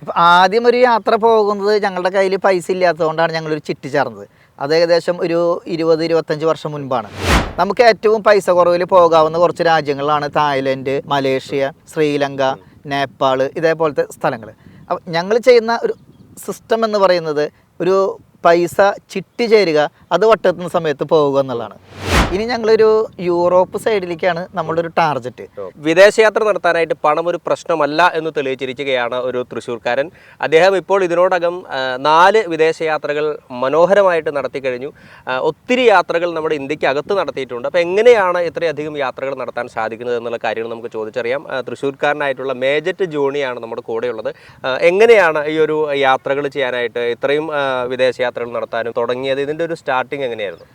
അപ്പോൾ ആദ്യം ഒരു യാത്ര പോകുന്നത് ഞങ്ങളുടെ കയ്യിൽ പൈസ ഇല്ലാത്തതുകൊണ്ടാണ് ഞങ്ങളൊരു ചിട്ടി ചേർന്നത്. അത് ഏകദേശം ഒരു 20-25 വർഷം മുൻപാണ്. നമുക്ക് ഏറ്റവും പൈസ കുറവിൽ പോകാവുന്ന കുറച്ച് രാജ്യങ്ങളാണ് തായ്ലൻഡ്, മലേഷ്യ, ശ്രീലങ്ക, നേപ്പാൾ, ഇതേപോലത്തെ സ്ഥലങ്ങൾ. അപ്പം ഞങ്ങൾ ചെയ്യുന്ന ഒരു സിസ്റ്റം എന്ന് പറയുന്നത് ഒരു പൈസ ചിട്ടി ചേരുക, അത് വട്ടെത്തുന്ന സമയത്ത് പോവുക എന്നുള്ളതാണ്. ഇനി ഞങ്ങളൊരു യൂറോപ്പ് സൈഡിലേക്കാണ് നമ്മളുടെ ഒരു ടാർഗറ്റ്. വിദേശയാത്ര നടത്താനായിട്ട് പണം ഒരു പ്രശ്നമല്ല എന്ന് തെളിയിച്ചിരിക്കുകയാണ് ഒരു തൃശ്ശൂർക്കാരൻ. അദ്ദേഹം ഇപ്പോൾ ഇതിനോടകം 4 വിദേശയാത്രകൾ മനോഹരമായിട്ട് നടത്തി കഴിഞ്ഞു. ഒത്തിരി യാത്രകൾ നമ്മുടെ ഇന്ത്യക്ക് അകത്ത് നടത്തിയിട്ടുണ്ട്. അപ്പോൾ എങ്ങനെയാണ് ഇത്രയധികം യാത്രകൾ നടത്താൻ സാധിക്കുന്നത് എന്നുള്ള കാര്യങ്ങൾ നമുക്ക് ചോദിച്ചറിയാം. തൃശ്ശൂർക്കാരനായിട്ടുള്ള മേജറ്റ് ജോണിയാണ് നമ്മുടെ കൂടെയുള്ളത്. എങ്ങനെയാണ് ഈ ഒരു യാത്രകൾ ചെയ്യാനായിട്ട് ഇത്രയും വിദേശയാത്രകൾ നടത്താനും തുടങ്ങിയത്? ഇതിൻ്റെ ഒരു സ്റ്റാർട്ടിങ് എങ്ങനെയായിരുന്നു?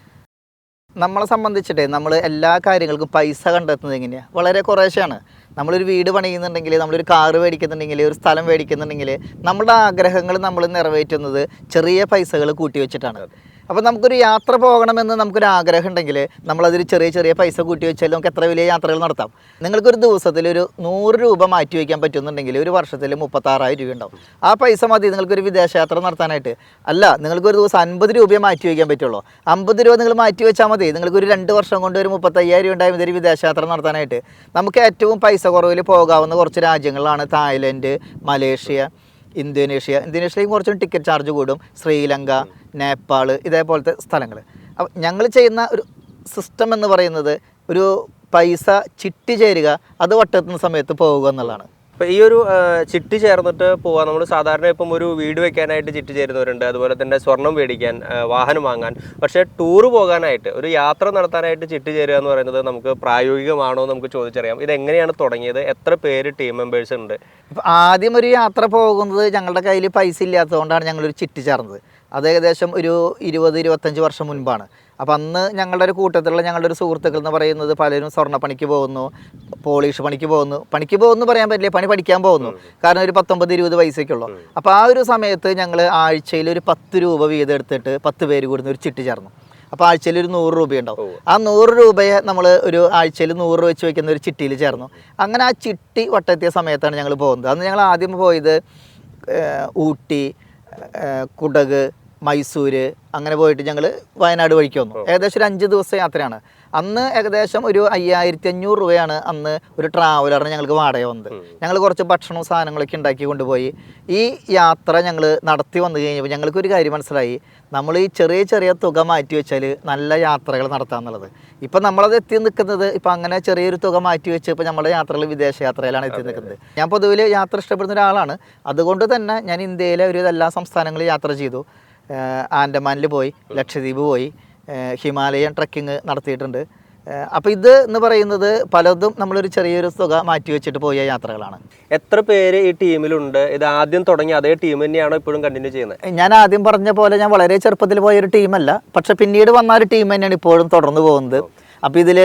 നമ്മളെ സംബന്ധിച്ചിട്ട് നമ്മൾ എല്ലാ കാര്യങ്ങൾക്കും പൈസ കണ്ടെത്തുന്നത് എങ്ങനെയാണ്? വളരെ കുറേശ്ശെയാണ്. നമ്മളൊരു വീട് പണിയുന്നുണ്ടെങ്കിൽ, നമ്മളൊരു കാറ് മേടിക്കുന്നുണ്ടെങ്കിൽ, ഒരു സ്ഥലം മേടിക്കുന്നുണ്ടെങ്കിൽ, നമ്മുടെ ആഗ്രഹങ്ങൾ നമ്മൾ നിറവേറ്റുന്നത് ചെറിയ പൈസകൾ കൂട്ടി വെച്ചിട്ടാണ്. അപ്പോൾ നമുക്കൊരു യാത്ര പോകണമെന്ന് നമുക്കൊരു ആഗ്രഹം ഉണ്ടെങ്കിൽ നമ്മളതിൽ ചെറിയ ചെറിയ പൈസ കൂട്ടി വെച്ചാൽ നമുക്ക് എത്ര വലിയ യാത്രകൾ നടത്താം. നിങ്ങൾക്കൊരു ദിവസത്തിൽ ഒരു 100 രൂപ മാറ്റി വയ്ക്കാൻ പറ്റുന്നുണ്ടെങ്കിൽ ഒരു വർഷത്തിൽ 36,000 രൂപ ഉണ്ടാവും. ആ പൈസ മതി നിങ്ങൾക്കൊരു വിദേശയാത്ര നടത്താനായിട്ട്. അല്ല, നിങ്ങൾക്കൊരു ദിവസം 50 രൂപയെ മാറ്റി വയ്ക്കാൻ പറ്റുള്ളൂ. 50 രൂപ നിങ്ങൾ മാറ്റി വെച്ചാൽ മതി. നിങ്ങൾക്കൊരു 2 വർഷം കൊണ്ട് ഒരു 35,000 രൂപ ഉണ്ടായാൽ ഇതൊരു വിദേശയാത്ര നടത്താനായിട്ട്. നമുക്ക് ഏറ്റവും പൈസ കുറവിൽ പോകാവുന്ന കുറച്ച് രാജ്യങ്ങളാണ് തായ്ലൻഡ്, മലേഷ്യ, ഇന്തോനേഷ്യയിലേക്ക് കുറച്ചും ടിക്കറ്റ് ചാർജ് കൂടും, ശ്രീലങ്ക, നേപ്പാൾ, ഇതേപോലത്തെ സ്ഥലങ്ങൾ. അപ്പോൾ ഞങ്ങൾ ചെയ്യുന്ന ഒരു സിസ്റ്റം എന്ന് പറയുന്നത് ഒരു പൈസ ചിട്ടി ചേരുക, അത് വട്ടെത്തുന്ന സമയത്ത് പോവുക എന്നുള്ളതാണ്. അപ്പോൾ ഈ ഒരു ചിട്ടി ചേർന്നിട്ട് പോകാൻ നമ്മൾ സാധാരണ ഇപ്പം ഒരു വീട് വെക്കാനായിട്ട് ചിട്ടി ചേരുന്നവരുണ്ട്, അതുപോലെ തന്നെ സ്വർണം മേടിക്കാൻ, വാഹനം വാങ്ങാൻ. പക്ഷേ ടൂറ് പോകാനായിട്ട്, ഒരു യാത്ര നടത്താനായിട്ട് ചിട്ടി ചേരുക എന്ന് പറയുന്നത് നമുക്ക് പ്രായോഗികമാണോ എന്ന് നമുക്ക് ചോദിച്ചറിയാം. ഇതെങ്ങനെയാണ് തുടങ്ങിയത്? എത്ര പേര് ടീം മെമ്പേഴ്സ് ഉണ്ട്? ഇപ്പോൾ ആദ്യം ഒരു യാത്ര പോകുന്നത് ഞങ്ങളുടെ കയ്യിൽ പൈസ ഇല്ലാത്തതുകൊണ്ടാണ് ഞങ്ങളൊരു ചിട്ടി ചേർന്നത്. അത് ഏകദേശം ഒരു 20-25 വർഷം മുൻപാണ്. അപ്പം അന്ന് ഞങ്ങളുടെ ഒരു കൂട്ടത്തിലുള്ള ഞങ്ങളുടെ ഒരു സുഹൃത്തുക്കൾ എന്ന് പറയുന്നത് പലരും സ്വർണ്ണപ്പണിക്ക് പോകുന്നു, പോളിഷ് പണിക്ക് പോകുന്നു പറയാൻ പറ്റില്ല, പണി പഠിക്കാൻ പോകുന്നു. കാരണം ഒരു 19-20 പൈസയ്ക്കുള്ളൂ. അപ്പോൾ ആ ഒരു സമയത്ത് ഞങ്ങൾ ആഴ്ചയിൽ ഒരു 10 രൂപ വീതം എടുത്തിട്ട് 10 പേര് കൂടുന്ന ഒരു ചിട്ടി ചേർന്നു. അപ്പോൾ ആഴ്ചയിൽ ഒരു 100 രൂപയുണ്ടാവും. ആ 100 രൂപയെ നമ്മൾ ഒരു ആഴ്ചയിൽ 100 രൂപ വെച്ച് വയ്ക്കുന്ന ഒരു ചിട്ടിയിൽ ചേർന്നു. അങ്ങനെ ആ ചിട്ടി വട്ടെത്തിയ സമയത്താണ് ഞങ്ങൾ പോകുന്നത്. അന്ന് ഞങ്ങൾ ആദ്യം പോയത് ഊട്ടി, കുടക്, മൈസൂര്, അങ്ങനെ പോയിട്ട് ഞങ്ങൾ വയനാട് വഴിക്ക് വന്നു. ഏകദേശം ഒരു 5 ദിവസത്തെ യാത്രയാണ്. അന്ന് ഏകദേശം ഒരു 5500 രൂപയാണ് അന്ന് ഒരു ട്രാവലറിന് ഞങ്ങൾക്ക് വാടക വന്നത്. ഞങ്ങൾ കുറച്ച് ഭക്ഷണവും സാധനങ്ങളൊക്കെ ഉണ്ടാക്കി കൊണ്ടുപോയി. ഈ യാത്ര ഞങ്ങൾ നടത്തി വന്നു കഴിഞ്ഞപ്പോൾ ഞങ്ങൾക്കൊരു കാര്യം മനസ്സിലായി. നമ്മൾ ഈ ചെറിയ ചെറിയ തുക മാറ്റി വെച്ചാൽ നല്ല യാത്രകൾ നടത്താമെന്നുള്ളത്. ഇപ്പം നമ്മളത് എത്തി നിൽക്കുന്നത് ഇപ്പം അങ്ങനെ ചെറിയൊരു തുക മാറ്റി വെച്ച് ഇപ്പോൾ നമ്മുടെ യാത്രകൾ വിദേശ യാത്രയിലാണ് എത്തി നിൽക്കുന്നത്. ഞാൻ പൊതുവിൽ യാത്ര ഇഷ്ടപ്പെടുന്ന ഒരാളാണ്. അതുകൊണ്ട് തന്നെ ഞാൻ ഇന്ത്യയിലെ ഒരു എല്ലാ സംസ്ഥാനങ്ങളിലും യാത്ര ചെയ്തു. ആൻഡമാനിൽ പോയി, ലക്ഷദ്വീപ് പോയി, ഹിമാലയൻ ട്രക്കിങ് നടത്തിയിട്ടുണ്ട്. അപ്പോൾ ഇത് എന്ന് പറയുന്നത് പലതും നമ്മളൊരു ചെറിയൊരു തുക മാറ്റി വെച്ചിട്ട് പോയ യാത്രകളാണ്. എത്ര പേര് ഈ ടീമിലുണ്ട്? ഇത് ആദ്യം തുടങ്ങി അതേ ടീം തന്നെയാണോ ഇപ്പോഴും കണ്ടിന്യൂ ചെയ്യുന്നത്? ഞാൻ ആദ്യം പറഞ്ഞ പോലെ ഞാൻ വളരെ ചെറുപ്പത്തിൽ പോയൊരു ടീമല്ല, പക്ഷെ പിന്നീട് വന്ന ഒരു ടീം തന്നെയാണ് ഇപ്പോഴും തുടർന്ന് പോകുന്നത്. അപ്പോൾ ഇതിൽ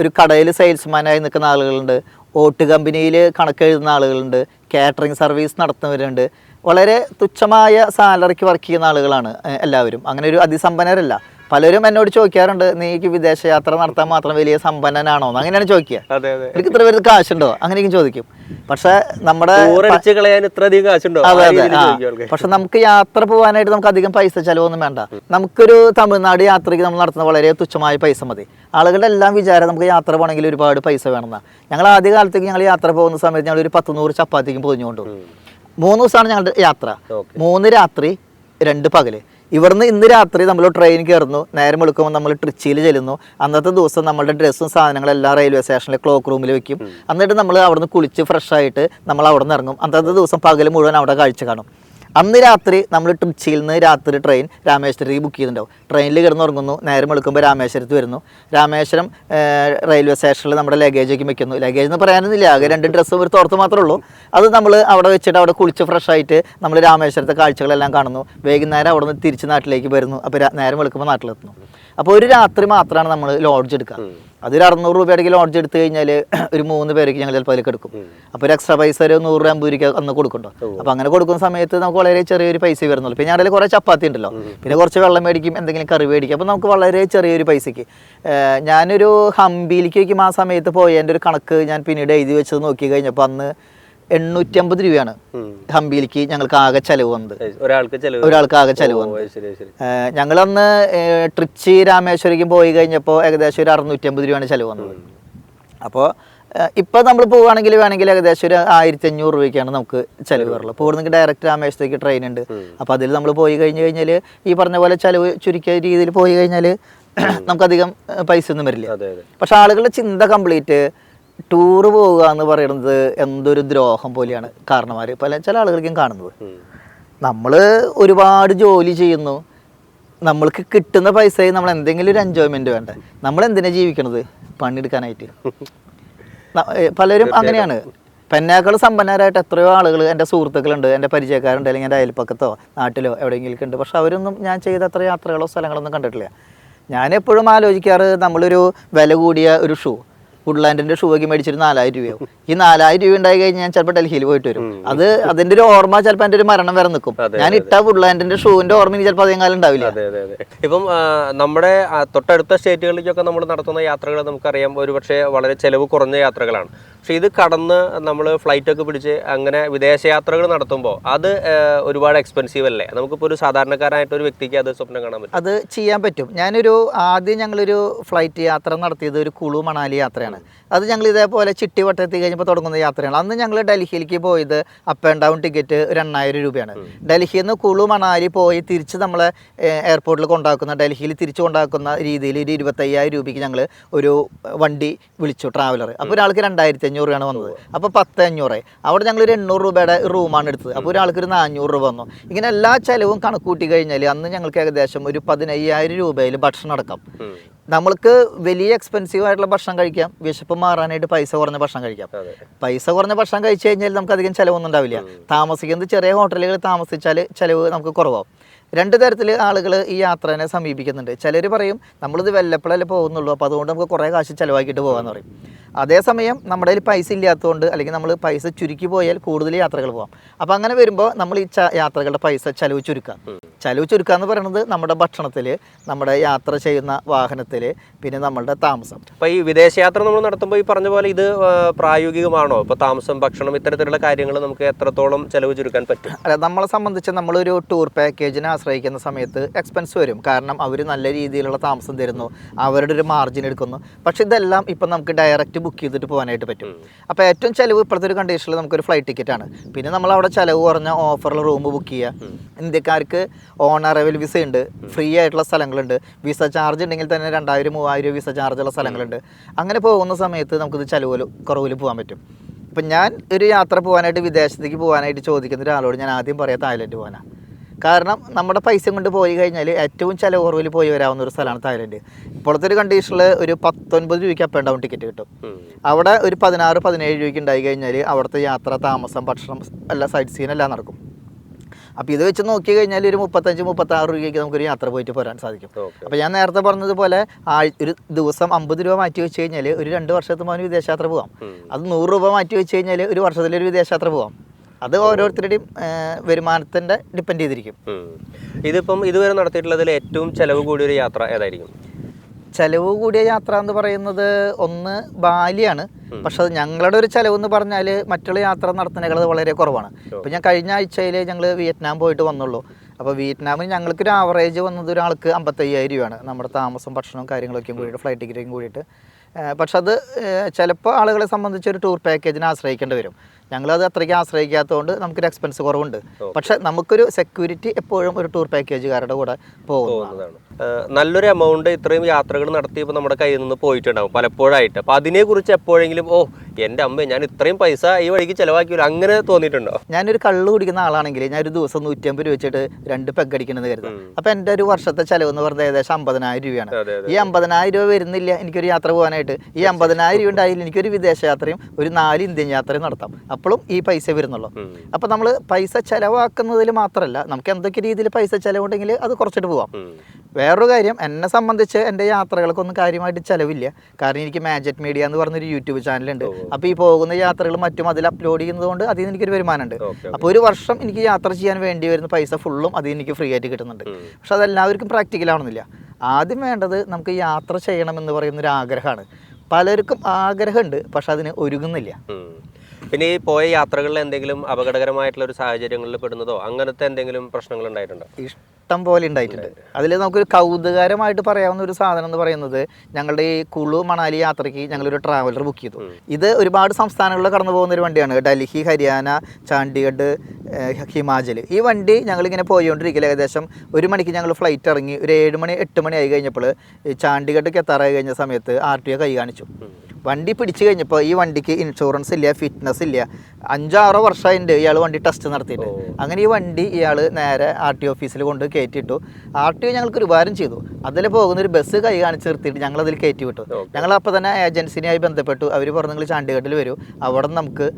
ഒരു കടയിൽ സെയിൽസ്മാനായി നിൽക്കുന്ന ആളുകളുണ്ട്, ഓട്ട് കമ്പനിയിൽ കണക്കെഴുതുന്ന ആളുകളുണ്ട്, കാറ്ററിംഗ് സർവീസ് നടത്തുന്നവരുണ്ട്. വളരെ തുച്ഛമായ സാലറിക്ക് വർക്ക് ചെയ്യുന്ന ആളുകളാണ് എല്ലാവരും. അങ്ങനെ ഒരു അതിസമ്പന്നരല്ല. പലരും എന്നോട് ചോദിക്കാറുണ്ട്, നീക്ക് വിദേശയാത്ര നടത്താൻ മാത്രം വലിയ സമ്പന്നനാണോ എന്ന്. അങ്ങനെയാണ് ചോദിക്കുക. എനിക്ക് ഇത്ര പേര് കാശുണ്ടോ അങ്ങനെയൊക്കെ ചോദിക്കും. പക്ഷെ നമ്മുടെ പക്ഷെ നമുക്ക് യാത്ര പോകാനായിട്ട് നമുക്ക് അധികം പൈസ ചിലവൊന്നും വേണ്ട. നമുക്കൊരു തമിഴ്നാട് യാത്രയ്ക്ക് നമ്മൾ നടത്തുന്ന വളരെ തുച്ഛമായ പൈസ മതി. ആളുകളുടെ എല്ലാം വിചാരം നമുക്ക് യാത്ര പോകണമെങ്കിൽ ഒരുപാട് പൈസ വേണമെന്നാണ്. ഞങ്ങൾ ആദ്യ കാലത്തേക്ക് ഞങ്ങൾ യാത്ര പോകുന്ന സമയത്ത് ഞങ്ങൾ ഒരു 100 ചപ്പാത്തിക്കും പൊതിഞ്ഞുകൊണ്ടു. 3 ദിവസമാണ് ഞങ്ങളുടെ യാത്ര. 3 രാത്രി 2 പകല്. ഇവിടുന്ന് ഇന്ന് രാത്രി നമ്മൾ ട്രെയിൻ കയറുന്നു, നേരം വെളുക്കുമ്പോൾ നമ്മൾ ട്രിച്ചിയിൽ ചെല്ലുന്നു. അന്നത്തെ ദിവസം നമ്മുടെ ഡ്രസ്സും സാധനങ്ങളെല്ലാം റെയിൽവേ സ്റ്റേഷനിലെ ക്ലോക്ക് റൂമിൽ വെക്കും. എന്നിട്ട് നമ്മൾ അവിടുന്ന് കുളിച്ച് ഫ്രഷായിട്ട് നമ്മൾ അവിടെ നിന്ന് ഇറങ്ങും. അന്നത്തെ ദിവസം പകൽ മുഴുവൻ അവിടെ കാഴ്ച കാണും. അന്ന് രാത്രി നമ്മൾ ട്രിച്ചിയിൽ നിന്ന് രാത്രി ട്രെയിൻ രാമേശ്വരത്തേക്ക് ബുക്ക് ചെയ്തിട്ടുണ്ടാവും. ട്രെയിനിൽ കിടന്ന് ഉറങ്ങുന്നു, നേരം വെളുക്കുമ്പോൾ രാമേശ്വരത്ത് വരുന്നു. രാമേശ്വരം റെയിൽവേ സ്റ്റേഷനിൽ നമ്മുടെ ലഗേജൊക്കെ വെക്കുന്നു. ലഗേജ് എന്ന് പറയാനൊന്നുമില്ല, ആകെ 2 ഡ്രസ്സും ഒരു തോർത്ത് മാത്രമേ ഉള്ളൂ. അത് നമ്മൾ അവിടെ വെച്ചിട്ട് അവിടെ കുളിച്ച് ഫ്രഷായിട്ട് നമ്മൾ രാമേശ്വരത്തെ കാഴ്ചകളെല്ലാം കാണുന്നു. വൈകുന്നേരം അവിടെ നിന്ന് തിരിച്ച് നാട്ടിലേക്ക് വരുന്നു. അപ്പോൾ നേരം വെളുക്കുമ്പോൾ നാട്ടിലെത്തുന്നു. അപ്പോൾ ഒരു രാത്രി മാത്രമാണ് നമ്മൾ ലോഡ്ജ് എടുക്കുക. അതൊരു 600 രൂപയുടെ ലോഡ്ജ് എടുത്തു കഴിഞ്ഞാൽ ഒരു 3 പേർക്ക് ഞങ്ങൾ ചിലപ്പോൾ അതിലേക്ക് എടുക്കും. അപ്പോൾ ഒരു എക്സ്ട്രാ പൈസ ഒരു 100-50 രൂപ അന്ന് കൊടുക്കണ്ടോ. അപ്പോൾ അങ്ങനെ കൊടുക്കുന്ന സമയത്ത് നമുക്ക് വളരെ ചെറിയൊരു പൈസ വരുന്നുള്ളൂ. പിന്നെ ഞങ്ങളുടെ കുറേ ചപ്പാത്തി ഉണ്ടല്ലോ, പിന്നെ കുറച്ച് വെള്ളം മേടിക്കും, എന്തെങ്കിലും കറി മേടിക്കും. അപ്പോൾ നമുക്ക് വളരെ ചെറിയൊരു പൈസയ്ക്ക്. ഞാനൊരു ഹംപിയിലേക്ക് വയ്ക്കും ആ സമയത്ത് പോയതിൻ്റെ ഒരു കണക്ക് ഞാൻ പിന്നീട് എഴുതി വെച്ചത് നോക്കി കഴിഞ്ഞപ്പോൾ അന്ന് 850 രൂപയാണ് ഹംപിയിലേക്ക് ഞങ്ങൾക്ക് ആകെ ചെലവ് വന്നത്. ഒരാൾക്ക് ആകെ ചെലവ് വന്നത്. ഞങ്ങളന്ന് ട്രിച്ചി രാമേശ്വരിക്കും പോയി കഴിഞ്ഞപ്പോൾ ഏകദേശം ഒരു 650 രൂപയാണ് ചെലവ് വന്നത്. അപ്പോൾ ഇപ്പോൾ നമ്മൾ പോവുകയാണെങ്കിൽ വേണമെങ്കിൽ ഏകദേശം ഒരു 1500 രൂപയ്ക്കാണ് നമുക്ക് ചെലവ് വരുള്ളൂ. ഇപ്പോൾ ഇവിടെ നിന്ന് ഡയറക്റ്റ് രാമേശ്വരത്തേക്ക് ട്രെയിൻ ഉണ്ട്. അപ്പോൾ അതിൽ നമ്മൾ പോയി കഴിഞ്ഞാൽ ഈ പറഞ്ഞ പോലെ ചെലവ് ചുരുക്കിയ രീതിയിൽ പോയി കഴിഞ്ഞാൽ നമുക്കധികം പൈസ ഒന്നും വരില്ല. പക്ഷെ ആളുകളുടെ ചിന്ത കംപ്ലീറ്റ് ടൂറ് പോവുക എന്ന് പറയുന്നത് എന്തൊരു ദ്രോഹം പോലെയാണ് കാരണന്മാർ ചില ആളുകൾക്കും കാണുന്നത്. നമ്മൾ ഒരുപാട് ജോലി ചെയ്യുന്നു, നമ്മൾക്ക് കിട്ടുന്ന പൈസയിൽ നമ്മൾ എന്തെങ്കിലും ഒരു എൻജോയ്മെന്റ് വേണ്ടേ? നമ്മൾ എന്തിനാ ജീവിക്കണത്? പണിയെടുക്കാനായിട്ട്. പലരും അങ്ങനെയാണ്. പെന്നേക്കാൾ സമ്പന്നരായിട്ട് എത്രയോ ആളുകൾ എൻ്റെ സുഹൃത്തുക്കളുണ്ട്, എൻ്റെ പരിചയക്കാരുണ്ട്, അല്ലെങ്കിൽ എൻ്റെ അയൽപ്പക്കത്തോ നാട്ടിലോ എവിടെയെങ്കിലും ഉണ്ട്. പക്ഷെ അവരൊന്നും ഞാൻ ചെയ്ത അത്ര യാത്രകളോ സ്ഥലങ്ങളൊന്നും കണ്ടിട്ടില്ല. ഞാൻ എപ്പോഴും ആലോചിക്കാറ്, നമ്മളൊരു വില കൂടിയ ഒരു ഷൂ വുഡ്ലാൻഡിന്റെ ഷൂ ഒക്കെ മേടിച്ചിട്ട് 4000 രൂപയാവും. ഈ 4000 രൂപ ഉണ്ടായി കഴിഞ്ഞാൽ ഞാൻ ചിലപ്പോൾ ഡൽഹിയിൽ പോയിട്ട് വരും. അതിന്റെ ഒരു ഓർമ്മ ചിലപ്പോൾ എൻ്റെ ഒരു മരണം വരെ നിൽക്കും. ഞാൻ ഇട്ട വുഡ്ലാൻഡിന്റെ ഷൂവിന്റെ ഓർമ്മ ചിലപ്പോൾ അധികം കാലം ഉണ്ടാവില്ല. ഇപ്പം നമ്മുടെ തൊട്ടടുത്ത സ്റ്റേറ്റുകളിലേക്കൊക്കെ നമ്മൾ നടത്തുന്ന യാത്രകൾ നമുക്കറിയാം ഒരുപക്ഷെ വളരെ ചെലവ് കുറഞ്ഞ യാത്രകളാണ്. പക്ഷെ ഇത് കടന്ന് നമ്മൾ ഫ്ലൈറ്റൊക്കെ പിടിച്ച് അങ്ങനെ വിദേശയാത്രകൾ നടത്തുമ്പോൾ അത് ഒരുപാട് എക്സ്പെൻസീവ് അല്ലേ? നമുക്കിപ്പോൾ ഒരു സാധാരണക്കാരായിട്ടൊരു വ്യക്തിക്ക് അത് സ്വപ്നം കാണാൻ പറ്റും. അത് ചെയ്യാൻ പറ്റും. ആദ്യം ഞങ്ങളൊരു ഫ്ലൈറ്റ് യാത്ര നടത്തിയത് ഒരു കുളു മണാലി യാത്രയാണ്. അത് ഞങ്ങൾ ഇതേപോലെ ചിട്ടിവട്ടത്തി കഴിഞ്ഞപ്പോൾ തുടങ്ങുന്ന യാത്രയാണ്. അന്ന് ഞങ്ങൾ ഡൽഹിയിലേക്ക് പോയത് അപ്പ് ആൻഡ് ഡൗൺ ടിക്കറ്റ് 2000 രൂപയാണ്. ഡൽഹിയിൽ നിന്ന് കുളു മണാലി പോയി തിരിച്ച് നമ്മളെ എയർപോർട്ടിൽ കൊണ്ടാക്കുന്ന, ഡൽഹിയിൽ തിരിച്ചു കൊണ്ടാക്കുന്ന രീതിയിൽ ഒരു 25,000 രൂപയ്ക്ക് ഞങ്ങൾ ഒരു വണ്ടി വിളിച്ചു, ട്രാവലർ. അപ്പോൾ ഒരാൾക്ക് 2500 രൂപയാണ് വന്നത്. അപ്പോൾ 10,500. അവിടെ ഞങ്ങൾ ഒരു 800 രൂപയുടെ റൂമാണ് എടുത്തത്. അപ്പോൾ ഒരാൾക്ക് ഒരു 400 രൂപ വന്നു. ഇങ്ങനെ എല്ലാ ചിലവും കണക്കൂട്ടി കഴിഞ്ഞാൽ അന്ന് ഞങ്ങൾക്ക് ഏകദേശം ഒരു 15,000 രൂപയിൽ ഭക്ഷണം അടക്കം. നമ്മൾക്ക് വലിയ എക്സ്പെൻസീവ് ആയിട്ടുള്ള ഭക്ഷണം കഴിക്കാം, വിശപ്പ് മാറാനായിട്ട് പൈസ കുറഞ്ഞ ഭക്ഷണം കഴിക്കാം. പൈസ കുറഞ്ഞ ഭക്ഷണം കഴിച്ചു കഴിഞ്ഞാൽ നമുക്ക് അധികം ചിലവൊന്നും ഉണ്ടാവില്ല. താമസിക്കുന്നത് ചെറിയ ഹോട്ടലുകളിൽ താമസിച്ചാൽ ചിലവ് നമുക്ക് കുറവാകും. രണ്ട് തരത്തിൽ ആളുകൾ ഈ യാത്രേനെ സമീപിക്കുന്നുണ്ട്. ചിലർ പറയും നമ്മളിത് വല്ലപ്പോഴല്ലേ പോകുന്നുള്ളൂ, അപ്പോൾ അതുകൊണ്ട് നമുക്ക് കുറേ കാശ് ചിലവാക്കിയിട്ട് പോകാമെന്ന് പറയും. അതേസമയം നമ്മുടെ കയ്യിൽ പൈസ ഇല്ലാത്തതുകൊണ്ട്, അല്ലെങ്കിൽ നമ്മൾ പൈസ ചുരുക്കി പോയാൽ കൂടുതൽ യാത്രകൾ പോകാം. അപ്പോൾ അങ്ങനെ വരുമ്പോൾ നമ്മൾ ഈ യാത്രകളുടെ പൈസ ചിലവ് ചുരുക്കാം. ചിലവ് ചുരുക്കുക എന്ന് പറയുന്നത് നമ്മുടെ ഭക്ഷണത്തിൽ, നമ്മുടെ യാത്ര ചെയ്യുന്ന വാഹനത്തിൽ, പിന്നെ നമ്മളുടെ താമസം. അപ്പോൾ ഈ വിദേശയാത്ര നമ്മൾ നടത്തുമ്പോൾ ഈ പറഞ്ഞ പോലെ ഇത് പ്രായോഗികമാണോ? ഇപ്പോൾ താമസം, ഭക്ഷണം, ഇത്തരത്തിലുള്ള കാര്യങ്ങൾ നമുക്ക് എത്രത്തോളം ചിലവ് ചുരുക്കാൻ പറ്റും? അല്ല, നമ്മളെ സംബന്ധിച്ച് നമ്മളൊരു ടൂർ പാക്കേജിനെ ആശ്രയിക്കുന്ന സമയത്ത് എക്സ്പെൻസ് വരും. കാരണം അവർ നല്ല രീതിയിലുള്ള താമസം തരുന്നു, അവരുടെ ഒരു മാർജിൻ എടുക്കുന്നു. പക്ഷെ ഇതെല്ലാം ഇപ്പം നമുക്ക് ഡയറക്റ്റ് ബുക്ക് ചെയ്തിട്ട് പോകാനായിട്ട് പറ്റും. അപ്പോൾ ഏറ്റവും ചിലവ് ഇപ്പോഴത്തെ ഒരു കണ്ടീഷനിൽ നമുക്കൊരു ഫ്ലൈറ്റ് ടിക്കറ്റാണ്. പിന്നെ നമ്മൾ അവിടെ ചിലവ് കുറഞ്ഞ ഓഫറിൽ റൂം ബുക്ക് ചെയ്യുക. ഇന്ത്യക്കാർക്ക് ഓൺ അറൈവൽ വിസ ഉണ്ട്, ഫ്രീ ആയിട്ടുള്ള സ്ഥലങ്ങളുണ്ട്. വിസ ചാർജ് ഉണ്ടെങ്കിൽ തന്നെ 2000-3000 വിസ ചാർജുള്ള സ്ഥലങ്ങളുണ്ട്. അങ്ങനെ പോകുന്ന സമയത്ത് നമുക്കിത് ചിലവ് കുറവിൽ പോകാൻ പറ്റും. ഇപ്പം ഞാൻ ഒരു യാത്ര പോകാനായിട്ട്, വിദേശത്തേക്ക് പോകാനായിട്ട് ചോദിക്കുന്ന ഒരാളോട് ഞാൻ ആദ്യം പറയാം തായ്ലൻഡ് പോകാനാണ്. കാരണം നമ്മുടെ പൈസ കൊണ്ട് പോയി കഴിഞ്ഞാൽ ഏറ്റവും ചിലവ് കുറവിൽ പോയി വരാവുന്ന ഒരു സ്ഥലമാണ് തായ്ലൻഡ്. ഇപ്പോഴത്തെ ഒരു കണ്ടീഷനിൽ ഒരു 19 രൂപയ്ക്ക് അപ്പ് ആൻഡ് ഡൗൺ ടിക്കറ്റ് കിട്ടും. അവിടെ ഒരു 16-17 രൂപയ്ക്ക് ഉണ്ടായി കഴിഞ്ഞാൽ അവിടുത്തെ യാത്ര, താമസം, ഭക്ഷണം, എല്ലാ സൈറ്റ് സീൻ എല്ലാം നടക്കും. അപ്പോൾ ഇത് വെച്ച് നോക്കി കഴിഞ്ഞാൽ ഒരു 35-36 രൂപയ്ക്ക് നമുക്കൊരു യാത്ര പോയിട്ട് പോരാൻ സാധിക്കും. അപ്പോൾ ഞാൻ നേരത്തെ പറഞ്ഞതുപോലെ ഒരു ദിവസം 50 രൂപ മാറ്റി വെച്ച് കഴിഞ്ഞാൽ ഒരു 2 വർഷത്തിന് പോകാൻ വിദേശയാത്ര പോകാം. അത് 100 രൂപ മാറ്റി വെച്ച് കഴിഞ്ഞാൽ ഒരു വർഷത്തിലൊരു വിദേശയാത്ര പോകാം. അത് ഓരോരുത്തരുടെയും വരുമാനത്തിൻ്റെ ഡിപ്പെൻഡ് ചെയ്തിരിക്കും. ഇതിപ്പം ഇതുവരെ നടത്തിയിട്ടുള്ളതിൽ ഏറ്റവും ചിലവ് കൂടിയൊരു യാത്ര ഏതായിരിക്കും? ചിലവ് കൂടിയ യാത്ര എന്ന് പറയുന്നത് ഒന്ന് ബാലിയാണ്. പക്ഷെ അത് ഞങ്ങളുടെ ഒരു ചിലവ് എന്ന് പറഞ്ഞാൽ മറ്റുള്ള യാത്ര നടത്തുന്നതിനേക്കാൾ വളരെ കുറവാണ്. ഇപ്പം ഞാൻ കഴിഞ്ഞ ആഴ്ചയിൽ ഞങ്ങൾ വിയറ്റ്നാം പോയിട്ട് വന്നുള്ളൂ. അപ്പോൾ വിയറ്റ്നാമിൽ ഞങ്ങൾക്കൊരു ആവറേജ് വന്നത് ഒരാൾക്ക് 55,000 രൂപയാണ്, നമ്മുടെ താമസം, ഭക്ഷണവും കാര്യങ്ങളൊക്കെയും കൂടിയിട്ട്, ഫ്ലൈറ്റ് ടിക്കറ്റും കൂടിയിട്ട്. പക്ഷെ അത് ചിലപ്പോൾ ആളുകളെ സംബന്ധിച്ച് ഒരു ടൂർ പാക്കേജിനെ ആശ്രയിക്കേണ്ടി വരും. ഞങ്ങളത് അത്രയ്ക്ക് ആശ്രയിക്കാത്തതുകൊണ്ട് നമുക്കൊരു എക്സ്പെൻസ് കുറവുണ്ട്. പക്ഷെ നമുക്കൊരു സെക്യൂരിറ്റി എപ്പോഴും ഒരു ടൂർ പാക്കേജുകാരുടെ കൂടെ പോകുന്നതാണ്. നല്ലൊരു എമൗണ്ട് ഇത്രയും യാത്രകൾ നടത്തിയപ്പോൾ നമ്മുടെ കയ്യിൽ നിന്ന് പോയിട്ടുണ്ടാകും പലപ്പോഴായിട്ട്. അപ്പോൾ അതിനെക്കുറിച്ച് എപ്പോഴെങ്കിലും എൻ്റെ അമ്മ ഞാൻ ഇത്രയും പൈസ ഈ വഴിക്ക് ചിലവാക്കിയില്ല അങ്ങനെ തോന്നിയിട്ടുണ്ടോ? ഞാനൊരു കള്ള് കുടിക്കുന്ന ആളാണെങ്കിൽ ഞാൻ ഒരു ദിവസം 150 രൂപ വെച്ചിട്ട് 2 പെഗ് അടിക്കണമെന്ന് കരുതാം. അപ്പോൾ എൻ്റെ ഒരു വർഷത്തെ ചിലവ് എന്ന് പറഞ്ഞാൽ ഏകദേശം 50,000 രൂപയാണ്. ഈ 50,000 രൂപ വരുന്നില്ല എനിക്കൊരു യാത്ര പോകാനായിട്ട്. ഈ 50,000 രൂപ ഉണ്ടായാലും എനിക്കൊരു വിദേശ യാത്രയും ഒരു 4 ഇന്ത്യൻ യാത്രയും നടത്താം. അപ്പോഴും ഈ പൈസ വരുന്നുള്ളൂ. അപ്പോൾ നമ്മൾ പൈസ ചിലവാക്കുന്നതിൽ മാത്രമല്ല, നമുക്ക് എന്തൊക്കെ രീതിയിൽ പൈസ ചിലവുണ്ടെങ്കിൽ അത് കുറച്ചിട്ട് പോവാം. വേറൊരു കാര്യം, എന്നെ സംബന്ധിച്ച് എൻ്റെ യാത്രകൾക്കൊന്നും കാര്യമായിട്ട് ചിലവില്ല. കാരണം എനിക്ക് മാജറ്റ് മീഡിയ എന്ന് പറഞ്ഞൊരു യൂട്യൂബ് ചാനലുണ്ട്. അപ്പോൾ ഈ പോകുന്ന യാത്രകളും മറ്റും അതിൽ അപ്ലോഡ് ചെയ്യുന്നതുകൊണ്ട് അതിൽ നിന്ന് എനിക്കൊരു വരുമാനമുണ്ട്. അപ്പോൾ ഒരു വർഷം എനിക്ക് യാത്ര ചെയ്യാൻ വേണ്ടി വരുന്ന പൈസ ഫുള്ളും അതിൽ എനിക്ക് ഫ്രീ ആയിട്ട് കിട്ടുന്നുണ്ട്. പക്ഷെ അതെല്ലാവർക്കും പ്രാക്ടിക്കൽ ആവണമെന്നില്ല. ആദ്യം വേണ്ടത് നമുക്ക് യാത്ര ചെയ്യണമെന്ന് പറയുന്നൊരു ആഗ്രഹമാണ്. പലർക്കും ആഗ്രഹമുണ്ട്, പക്ഷെ അതിന് ഒരുങ്ങുന്നില്ല. പിന്നെ ഈ പോയ യാത്രകളിൽ എന്തെങ്കിലും അപകടകരമായിട്ടുള്ള ഒരു സാഹചര്യങ്ങളിൽ പെടുന്നതോ അങ്ങനത്തെ എന്തെങ്കിലും പ്രശ്നങ്ങൾ ഉണ്ടായിട്ടുണ്ടോ? ഇഷ്ടം പോലെ ഉണ്ടായിട്ടുണ്ട്. അതിൽ നമുക്കൊരു കൗതുകകരമായിട്ട് പറയാവുന്ന ഒരു സാധനം എന്ന് പറയുന്നത്, ഞങ്ങളുടെ ഈ കുളു മണാലി യാത്രയ്ക്ക് ഞങ്ങളൊരു ട്രാവലർ ബുക്ക് ചെയ്തു. ഇത് ഒരുപാട് സംസ്ഥാനങ്ങളിൽ കടന്നു പോകുന്ന ഒരു വണ്ടിയാണ്. ഡൽഹി, ഹരിയാന, ചണ്ഡീഗഡ്, ഹിമാചൽ. ഈ വണ്ടി ഞങ്ങളിങ്ങനെ പോയിക്കൊണ്ടിരിക്കില്ല. ഏകദേശം 1 മണിക്ക് ഞങ്ങൾ ഫ്ലൈറ്റ് ഇറങ്ങി. ഒരു 7 മണി 8 മണി ആയി കഴിഞ്ഞപ്പോൾ ചണ്ഡീഗഡ്ക്ക് എത്താറായി കഴിഞ്ഞ സമയത്ത് RTO കൈ കാണിച്ചു. വണ്ടി പിടിച്ചു കഴിഞ്ഞപ്പോൾ ഈ വണ്ടിക്ക് ഇൻഷുറൻസ് ഇല്ല, ഫിറ്റ്നസ് ഇല്ല. 5-6 വർഷമായിട്ട് ഇയാൾ വണ്ടി ടെസ്റ്റ് നടത്തിയിട്ട്. അങ്ങനെ ഈ വണ്ടി ഇയാൾ നേരെ RTO ഓഫീസിൽ കൊണ്ട് കയറ്റിയിട്ടു. RTO ഞങ്ങൾക്ക് ഒരു ഉപകാരം ചെയ്തു. അതിൽ പോകുന്നൊരു ബസ് കൈ കാണിച്ച് നിർത്തിയിട്ട് ഞങ്ങളതിൽ കയറ്റി വിട്ടു. ഞങ്ങൾ അപ്പോൾ തന്നെ ഏജൻസിനായി ബന്ധപ്പെട്ടു. അവർ പറഞ്ഞു നിങ്ങൾ ചണ്ഡീഗഡിൽ വരൂ, അവിടെ നമുക്ക്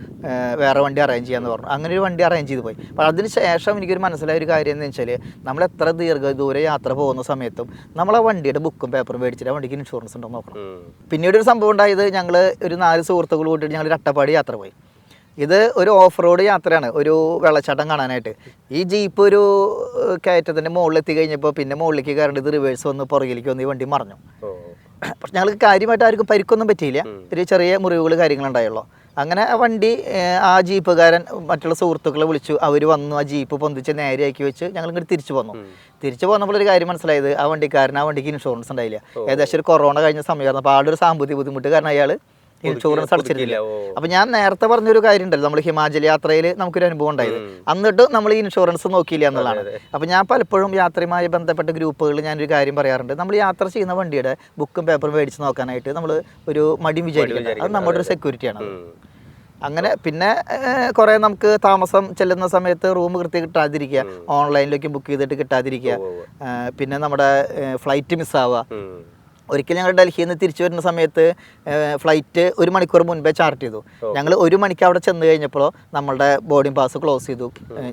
വേറെ വണ്ടി അറേഞ്ച് ചെയ്യാമെന്ന് പറഞ്ഞു. അങ്ങനെ ഒരു വണ്ടി അറേഞ്ച് ചെയ്ത് പോയി. അപ്പോൾ അതിന് ശേഷം എനിക്കൊരു മനസ്സിലായ ഒരു കാര്യം എന്ന് വെച്ചാൽ, നമ്മൾ എത്ര ദീർഘദൂര യാത്ര പോകുന്ന സമയത്തും നമ്മൾ ആ വണ്ടിയുടെ ബുക്കും പേപ്പറും മേടിച്ചിട്ട് ആ വണ്ടിക്ക് ഇൻഷുറൻസ് ഉണ്ടോ നോക്കണം. പിന്നീട് ഒരു സംഭവം ഉണ്ടായത്, ഞങ്ങൾ ഒരു 4 സുഹൃത്തുക്കൾ കൂട്ടിയിട്ട് ഞങ്ങൾ അട്ടപ്പാടി യാത്ര പോയി. ഇത് ഒരു ഓഫ് റോഡ് യാത്രയാണ്, ഒരു വെള്ളച്ചാട്ടം കാണാനായിട്ട്. ഈ ജീപ്പ് ഒരു കയറ്റത്തിൻ്റെ മുകളിലെത്തി കഴിഞ്ഞപ്പോൾ പിന്നെ മുകളിലേക്ക് കയറേണ്ടത് ഇത് റിവേഴ്സ് വന്ന് പുറകിലേക്ക് വന്ന് ഈ വണ്ടി മറിഞ്ഞു. പക്ഷെ ഞങ്ങൾക്ക് കാര്യമായിട്ട് ആർക്കും പരിക്കൊന്നും പറ്റിയില്ല. ഒരു ചെറിയ മുറിവുകൾ കാര്യങ്ങളുണ്ടായുള്ളൂ. അങ്ങനെ ആ വണ്ടി ആ ജീപ്പുകാരൻ മറ്റുള്ള സുഹൃത്തുക്കളെ വിളിച്ചു. അവർ വന്നു, ആ ജീപ്പ് പൊന്തിച്ച് നേരെയാക്കി വെച്ച് ഞങ്ങൾ ഇങ്ങോട്ട് തിരിച്ചു പോന്നു. തിരിച്ചു പോന്നപ്പോൾ ഒരു കാര്യം മനസ്സിലായത്, ആ വണ്ടിക്ക് ഇൻഷുറൻസ് ഉണ്ടായില്ല. ഏകദേശം ഒരു കൊറോണ കഴിഞ്ഞ സമയമായിരുന്നു. അപ്പോൾ ആളുടെ ഒരു സാമ്പത്തിക ബുദ്ധിമുട്ട് കാരണം അയാൾ ഇൻഷുറൻസ് അടച്ചിട്ടില്ല. അപ്പോൾ ഞാൻ നേരത്തെ പറഞ്ഞൊരു കാര്യം ഉണ്ടല്ലോ, നമ്മൾ ഹിമാചൽ യാത്രയിൽ നമുക്കൊരു അനുഭവം ഉണ്ടായത്. എന്നിട്ട് നമ്മൾ ഈ ഇൻഷുറൻസ് നോക്കിയില്ല എന്നുള്ളതാണ്. അപ്പോൾ ഞാൻ പലപ്പോഴും യാത്രയുമായി ബന്ധപ്പെട്ട ഗ്രൂപ്പുകളിൽ ഞാനൊരു കാര്യം പറയാറുണ്ട്. നമ്മൾ യാത്ര ചെയ്യുന്ന വണ്ടിയുടെ ബുക്കും പേപ്പറും മേടിച്ച് നോക്കാനായിട്ട് നമ്മൾ ഒരു മടിയും വിചാരിക്കുന്നത്, അത് നമ്മുടെ ഒരു സെക്യൂരിറ്റിയാണ്. അങ്ങനെ പിന്നെ കുറേ നമുക്ക് താമസം ചെല്ലുന്ന സമയത്ത് റൂം കൃത്യം കിട്ടാതിരിക്കുക, ഓൺലൈനിലേക്ക് ബുക്ക് ചെയ്തിട്ട് കിട്ടാതിരിക്കുക, പിന്നെ നമ്മുടെ ഫ്ലൈറ്റ് മിസ്സാവുക. ഒരിക്കൽ ഞങ്ങൾ ഡൽഹിയിൽ നിന്ന് തിരിച്ചു വരുന്ന സമയത്ത് ഫ്ലൈറ്റ് 1 മണിക്കൂർ മുൻപേ ചാർട്ട് ചെയ്തു. ഞങ്ങൾ 1 മണിക്ക് അവിടെ ചെന്ന് കഴിഞ്ഞപ്പോൾ നമ്മളുടെ ബോർഡിംഗ് പാസ് ക്ലോസ് ചെയ്തു.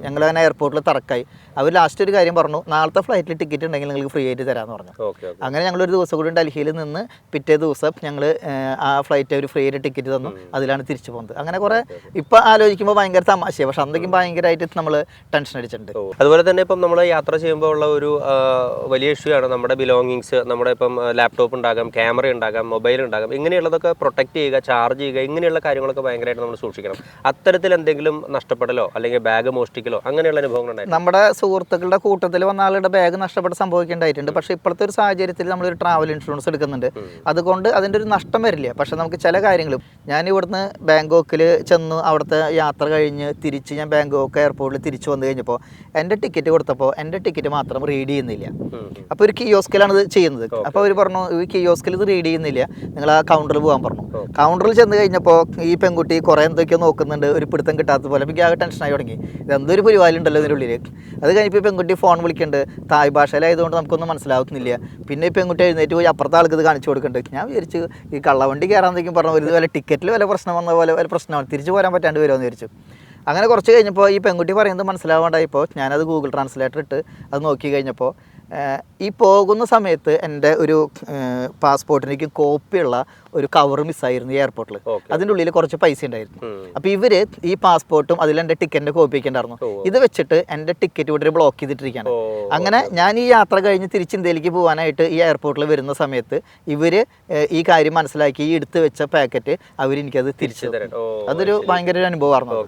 ഞങ്ങൾ അങ്ങനെ എയർപോർട്ടിൽ തറക്കായി. അവർ ലാസ്റ്റ് ഒരു കാര്യം പറഞ്ഞു, നാളത്തെ ഫ്ലൈറ്റിൽ ടിക്കറ്റ് ഉണ്ടെങ്കിൽ നിങ്ങൾക്ക് ഫ്രീ ആയിട്ട് തരാമെന്ന് പറഞ്ഞു. അങ്ങനെ ഞങ്ങളൊരു ദിവസം കൂടി ഡൽഹിയിൽ നിന്ന് പിറ്റേ ദിവസം ഞങ്ങൾ ആ ഫ്ലൈറ്റ് അവർ ഫ്രീ ആയിട്ട് ടിക്കറ്റ് തന്നു. അതിലാണ് തിരിച്ചു പോകുന്നത്. അങ്ങനെ കുറേ ഇപ്പം ആലോചിക്കുമ്പോൾ ഭയങ്കര തമാശയാണ്, പക്ഷെ അന്നേക്കും ഭയങ്കരമായിട്ട് നമ്മൾ ടെൻഷൻ അടിച്ചിട്ടുണ്ട്. അതുപോലെ തന്നെ ഇപ്പം നമ്മൾ യാത്ര ചെയ്യുമ്പോൾ ഉള്ള ഒരു വലിയ ഇഷ്യൂ ആണ് നമ്മുടെ ബിലോങ്ങിങ്സ്. നമ്മുടെ ഇപ്പം ലാപ്ടോപ്പ് ഉണ്ടാകാം, ക്യാമറ ഉണ്ടാകാം, മൊബൈൽ ഉണ്ടാകാം. ഇങ്ങനെയുള്ളതൊക്കെ പ്രൊട്ടക്ട് ചെയ്യുക, ചാർജ് ചെയ്യുക, ഇങ്ങനെയുള്ള കാര്യങ്ങളൊക്കെ ഭയങ്കരമായിട്ട് നമ്മൾ സൂക്ഷിക്കണം. അത്തരത്തിൽ എന്തെങ്കിലും നഷ്ടപ്പെടലോ അല്ലെങ്കിൽ ബാഗ് മോഷ്ടിക്കലോ അങ്ങനെയുള്ള അനുഭവങ്ങൾ ഉണ്ടായി? നമ്മുടെ സുഹൃത്തുക്കളുടെ കൂട്ടത്തിൽ വന്ന ആളുടെ ബാഗ് നഷ്ടപ്പെട്ട് സംഭവിക്കേണ്ടായിട്ടുണ്ട്. പക്ഷേ ഇപ്പോഴത്തെ ഒരു സാഹചര്യത്തിൽ നമ്മളൊരു ട്രാവൽ ഇൻഷുറൻസ് എടുക്കുന്നുണ്ട്. അതുകൊണ്ട് അതിൻ്റെ ഒരു നഷ്ടം വരില്ല. പക്ഷേ നമുക്ക് ചില കാര്യങ്ങളും, ഞാൻ ഇവിടുന്ന് ബാങ്കോക്കിൽ ചെന്നു, അവിടുത്തെ യാത്ര കഴിഞ്ഞ് തിരിച്ച് ഞാൻ ബാങ്കോക്ക് എയർപോർട്ടിൽ തിരിച്ചു വന്നു കഴിഞ്ഞപ്പോൾ എൻ്റെ ടിക്കറ്റ് കൊടുത്തപ്പോൾ എൻ്റെ ടിക്കറ്റ് മാത്രം റീഡ് ചെയ്യുന്നില്ല. അപ്പോൾ ഒരു കിയോസ്കിലാണ് ഇത് ചെയ്യുന്നത്. അപ്പോൾ അവർ പറഞ്ഞു, ഈ കിയോസ്കിൽ ഇത് റീഡ് ചെയ്യുന്നില്ല, നിങ്ങൾ ആ കൗണ്ടറിൽ പോകാൻ പറഞ്ഞു. കൗണ്ടറിൽ ചെന്ന് കഴിഞ്ഞപ്പോൾ ഈ പെൺകുട്ടി കുറേ എന്തൊക്കെയോ നോക്കുന്നുണ്ട്, ഒരു പിടുത്തം കിട്ടാത്ത പോലെ. എനിക്ക് ആകെ ടെൻഷനായി തുടങ്ങി, ഇതെന്തൊരു പരിപാടിയുണ്ടല്ലോ ഇതിനുള്ളിൽ. അത് കഴിഞ്ഞപ്പോൾ ഈ പെൺകുട്ടി ഫോൺ വിളിക്കുന്നുണ്ട്, തായ് ഭാഷയിലായതുകൊണ്ട് നമുക്കൊന്നും മനസ്സിലാവുന്നില്ല. പിന്നെ ഈ പെൺകുട്ടി എഴുന്നേറ്റ് പോയി അപ്പുറത്തെ ആൾക്ക് ഇത് കാണിച്ചു കൊടുക്കുന്നുണ്ട്. ഞാൻ വിചാരിച്ചു ഈ കള്ളവണ്ടി കയറാന്നേക്കും പറഞ്ഞു, ഒരു വല്ല ടിക്കറ്റിൽ വല്ല പ്രശ്നം വന്ന പോലെ വല്ല പ്രശ്നമാണ്, തിരിച്ചു പോരാൻ പറ്റാണ്ട് വരുമെന്ന് വിചാരിച്ചു. അങ്ങനെ കുറച്ച് കഴിഞ്ഞപ്പോൾ ഈ പെൺകുട്ടി പറയുന്നത് മനസ്സിലാവാണ്ടായപ്പോൾ ഞാനത് ഗൂഗിൾ ട്രാൻസ്ലേറ്റർ ഇട്ട് അത് നോക്കി കഴിഞ്ഞപ്പോൾ ഈ പോകുന്ന സമയത്ത് എൻ്റെ ഒരു പാസ്പോർട്ടിലേക്ക് കോപ്പിയുള്ള ഒരു കവർ മിസ്സായിരുന്നു ഈ എയർപോർട്ടിൽ. അതിൻ്റെ ഉള്ളിൽ കുറച്ച് പൈസ ഉണ്ടായിരുന്നു. അപ്പോൾ ഇവർ ഈ പാസ്പോർട്ടും അതിൽ എൻ്റെ ടിക്കറ്റിൻ്റെ കോപ്പി ഒക്കെ ഉണ്ടായിരുന്നു. ഇത് വെച്ചിട്ട് എൻ്റെ ടിക്കറ്റ് ഇവിടെ ബ്ലോക്ക് ചെയ്തിട്ടിരിക്കുകയാണ്. അങ്ങനെ ഞാൻ ഈ യാത്ര കഴിഞ്ഞ് തിരിച്ച് ഇന്ത്യയിലേക്ക് പോകാനായിട്ട് ഈ എയർപോർട്ടിൽ വരുന്ന സമയത്ത് ഇവർ ഈ കാര്യം മനസ്സിലാക്കി ഈ എടുത്ത് വെച്ച പാക്കറ്റ് അവരെനിക്കത് തിരിച്ചു തരും. അതൊരു ഭയങ്കര ഒരു അനുഭവമായിരുന്നു.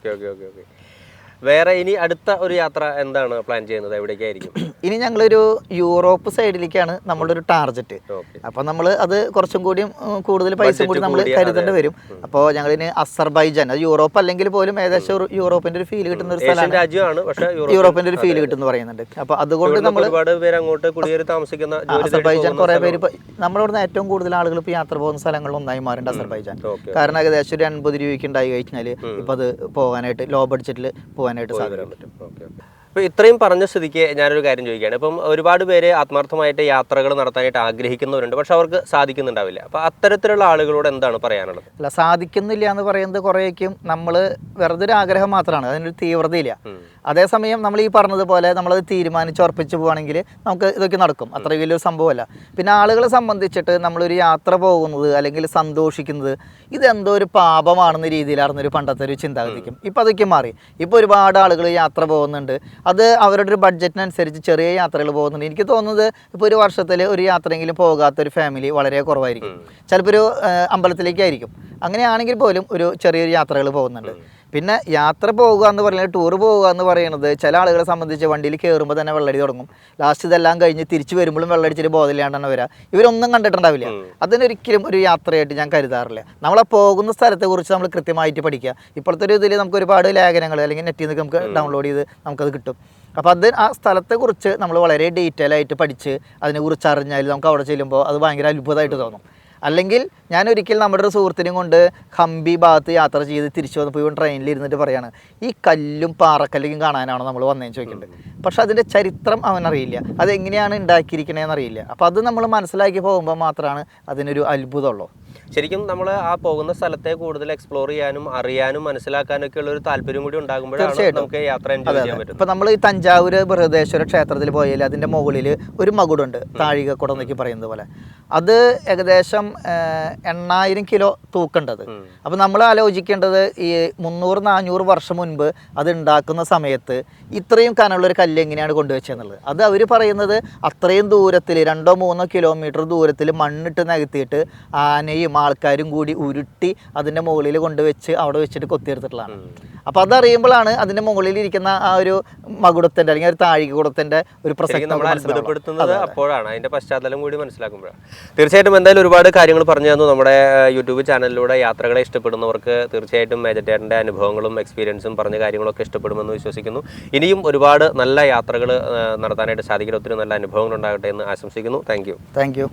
വേറെ ഇനി അടുത്ത ഒരു യാത്ര എന്താണ് പ്ലാൻ ചെയ്യുന്നത്? എവിടേക്കായിരിക്കും? ഇനി ഞങ്ങളൊരു യൂറോപ്പ് സൈഡിലേക്കാണ് നമ്മളുടെ ഒരു ടാർഗറ്റ്. അപ്പോൾ നമ്മൾ അത് കുറച്ചും കൂടിയും കൂടുതൽ പൈസ കൂടി നമ്മൾ കരുതേണ്ടി വരും. അപ്പോൾ ഞങ്ങളിന് അസർബൈജാൻ, അത് യൂറോപ്പ് അല്ലെങ്കിൽ പോലും ഏകദേശം യൂറോപ്പിന്റെ ഒരു ഫീൽ കിട്ടുന്ന ഒരു സ്ഥലമാണ്, യൂറോപ്പിന്റെ ഒരു ഫീൽ കിട്ടുന്നു പറയുന്നുണ്ട്. അപ്പോൾ അതുകൊണ്ട് നമ്മൾ അസർബൈജാൻ കുറേ പേര്, നമ്മളിവിടുന്ന് ഏറ്റവും കൂടുതൽ ആളുകൾ ഇപ്പോൾ യാത്ര പോകുന്ന സ്ഥലങ്ങളിൽ ഒന്നായി മാറുന്നുണ്ട് അസർബൈജാൻ. കാരണം ഏകദേശം ഒരു 80 രൂപയ്ക്ക് ഉണ്ടായി കഴിഞ്ഞാൽ ഇപ്പോൾ അത് പോകാനായിട്ട് ലോ ബഡ്ജറ്റിൽ പോകാനായിട്ട് സാധിക്കാൻ പറ്റും. അപ്പോൾ ഇത്രയും പറഞ്ഞ സ്ഥിതിക്ക് ഞാനൊരു കാര്യം ചോദിക്കുകയാണ്. ഇപ്പം ഒരുപാട് പേര് ആത്മാർത്ഥമായിട്ട് യാത്രകൾ നടത്താനായിട്ട് ആഗ്രഹിക്കുന്നവരുണ്ട്, പക്ഷെ അവർക്ക് സാധിക്കുന്നുണ്ടാവില്ല. അപ്പോൾ അത്തരത്തിലുള്ള ആളുകളോട് എന്താണ് പറയാനുള്ളത്? അല്ല, സാധിക്കുന്നില്ല എന്ന് പറയുന്നത് കുറേക്കും നമ്മൾ വെറുതെ ഒരു ആഗ്രഹം മാത്രമാണ്, അതിനൊരു തീവ്രതയില്ല. അതേസമയം നമ്മൾ ഈ പറഞ്ഞതുപോലെ നമ്മളത് തീരുമാനിച്ച് ഉറപ്പിച്ച് പോവുകയാണെങ്കിൽ നമുക്ക് ഇതൊക്കെ നടക്കും. അത്ര വലിയൊരു സംഭവമല്ല. പിന്നെ ആളുകളെ സംബന്ധിച്ചിട്ട് നമ്മളൊരു യാത്ര പോകുന്നത് അല്ലെങ്കിൽ സന്തോഷിക്കുന്നത് ഇതെന്തോ ഒരു പാപമാണെന്ന രീതിയിലായിരുന്ന ഒരു പണ്ടത്തെ ഒരു ചിന്താഗതിക്കും ഇപ്പോൾ അതൊക്കെ മാറി. ഇപ്പോൾ ഒരുപാട് ആളുകൾ യാത്ര പോകുന്നുണ്ട്. അത് അവരുടെ ഒരു ബഡ്ജറ്റിനനുസരിച്ച് ചെറിയ യാത്രകൾ പോകുന്നുണ്ട്. എനിക്ക് തോന്നുന്നത് ഇപ്പോൾ ഒരു വർഷത്തിൽ ഒരു യാത്രയെങ്കിലും പോകാത്തൊരു ഫാമിലി വളരെ കുറവായിരിക്കും. ചിലപ്പോൾ ഒരു അമ്പലത്തിലേക്കായിരിക്കും. അങ്ങനെയാണെങ്കിൽ പോലും ഒരു ചെറിയൊരു യാത്രകൾ പോകുന്നുണ്ട്. പിന്നെ യാത്ര പോകുക എന്ന് പറയുന്നത്, ടൂർ പോകുക എന്ന് പറയുന്നത് ചില ആളുകളെ സംബന്ധിച്ച് വണ്ടിയിൽ കയറുമ്പോൾ തന്നെ വെള്ളടി തുടങ്ങും. ലാസ്റ്റ് ഇതെല്ലാം കഴിഞ്ഞ് തിരിച്ചു വരുമ്പോഴും വെള്ളടിച്ചിട്ട് ബോധമില്ലാണ്ടാണ് വരിക. ഇവരൊന്നും കണ്ടിട്ടുണ്ടാവില്ല. അതിനൊരിക്കലും ഒരു യാത്രയായിട്ട് ഞാൻ കരുതാറില്ല. നമ്മളെ പോകുന്ന സ്ഥലത്തെക്കുറിച്ച് നമ്മൾ കൃത്യമായിട്ട് പഠിക്കുക. ഇപ്പോഴത്തെ ഒരു ഇതിൽ നമുക്ക് ഒരുപാട് ലേഖനങ്ങൾ അല്ലെങ്കിൽ നെറ്റിൽ നിന്ന് നമുക്ക് ഡൗൺലോഡ് ചെയ്ത് നമുക്കത് കിട്ടും. അപ്പോൾ അത് ആ സ്ഥലത്തെക്കുറിച്ച് നമ്മൾ വളരെ ഡീറ്റെയിൽ ആയിട്ട് പഠിച്ച് അതിനെക്കുറിച്ച് അറിഞ്ഞാൽ നമുക്ക് അവിടെ ചെല്ലുമ്പോൾ അത് ഭയങ്കര അത്ഭുതമായിട്ട് തോന്നും. അല്ലെങ്കിൽ ഞാൻ ഒരിക്കൽ നമ്മുടെ ഒരു സുഹൃത്തിനെയും കൊണ്ട് ഹംപി ഭാഗത്ത് യാത്ര ചെയ്ത് തിരിച്ചു വന്നപ്പോൾ ഇവൻ ട്രെയിനിൽ ഇരുന്നിട്ട് പറയാണ്, ഈ കല്ലും പാറക്കല്ലും കാണാനാണോ നമ്മൾ വന്നതെന്ന് ചോദിക്കുന്നുണ്ട്. പക്ഷെ അതിൻ്റെ ചരിത്രം അവനറിയില്ല, അതെങ്ങനെയാണ് ഉണ്ടാക്കിയിരിക്കണതെന്ന് അറിയില്ല. അപ്പോൾ അത് നമ്മൾ മനസ്സിലാക്കി പോകുമ്പോൾ മാത്രമാണ് അതിനൊരു അത്ഭുതമുള്ളൂ. ശരിക്കും നമ്മൾ ആ പോകുന്ന സ്ഥലത്തെ കൂടുതൽ എക്സ്പ്ലോർ ചെയ്യാനും അറിയാനും മനസ്സിലാക്കാനും ഒക്കെ ഉള്ള ഒരു താല്പര്യം കൂടി ഉണ്ടാകുമ്പോഴാണ് നമുക്ക് യാത്ര എൻജോയ് ചെയ്യാൻ പറ്റും. ഇപ്പം നമ്മൾ ഈ തഞ്ചാവൂർ ബൃഹദേശ്വര ക്ഷേത്രത്തിൽ പോയാൽ അതിൻ്റെ മുകളിൽ ഒരു മകുടുണ്ട്, താഴികക്കുടം എന്നൊക്കെ പറയുന്നത് പോലെ. അത് ഏകദേശം 8000 കിലോ തൂക്കേണ്ടത്. അപ്പം നമ്മൾ ആലോചിക്കേണ്ടത് ഈ 300-400 വർഷം മുൻപ് അത് ഉണ്ടാക്കുന്ന സമയത്ത് ഇത്രയും കനമുള്ളൊരു കല്ല് എങ്ങനെയാണ് കൊണ്ടുവച്ചെന്നുള്ളത്. അത് അവർ പറയുന്നത് അത്രയും ദൂരത്തിൽ 2-3 കിലോമീറ്റർ ദൂരത്തിൽ മണ്ണിട്ട് നികത്തിയിട്ട് ആനയും ആൾക്കാരും കൂടി ഉരുട്ടി അതിൻ്റെ മുകളിൽ കൊണ്ടുവച്ച് അവിടെ വെച്ചിട്ട് കൊത്തിയെടുത്തിട്ടുള്ളതാണ്. അപ്പോൾ അതറിയുമ്പോഴാണ് അതിൻ്റെ മുകളിൽ ഇരിക്കുന്ന ആ ഒരു മകുടത്തിൻ്റെ അല്ലെങ്കിൽ ഒരു താഴികക്കുടത്തിൻ്റെ ഒരു പ്രസക്തി നമ്മൾ അത്ഭുതപ്പെടുത്തുന്നത് അപ്പോഴാണ്, അതിൻ്റെ പശ്ചാത്തലം കൂടി മനസ്സിലാക്കുമ്പോഴാണ്. തീർച്ചയായിട്ടും എന്തായാലും ഒരുപാട് കാര്യങ്ങൾ പറഞ്ഞു തന്നു. നമ്മുടെ യൂട്യൂബ് ചാനലിലൂടെ യാത്രകളെ ഇഷ്ടപ്പെടുന്നവർക്ക് തീർച്ചയായിട്ടും മേജറ്റേട്ടൻ്റെ അനുഭവങ്ങളും എക്സ്പീരിയൻസും പറഞ്ഞ കാര്യങ്ങളൊക്കെ ഇഷ്ടപ്പെടുമെന്ന് വിശ്വസിക്കുന്നു. ഇനിയും ഒരുപാട് നല്ല യാത്രകൾ നടത്താനായിട്ട് സാധിക്കട്ടെ, ഒത്തിരി നല്ല അനുഭവങ്ങൾ ഉണ്ടാകട്ടെ എന്ന് ആശംസിക്കുന്നു. Thank you.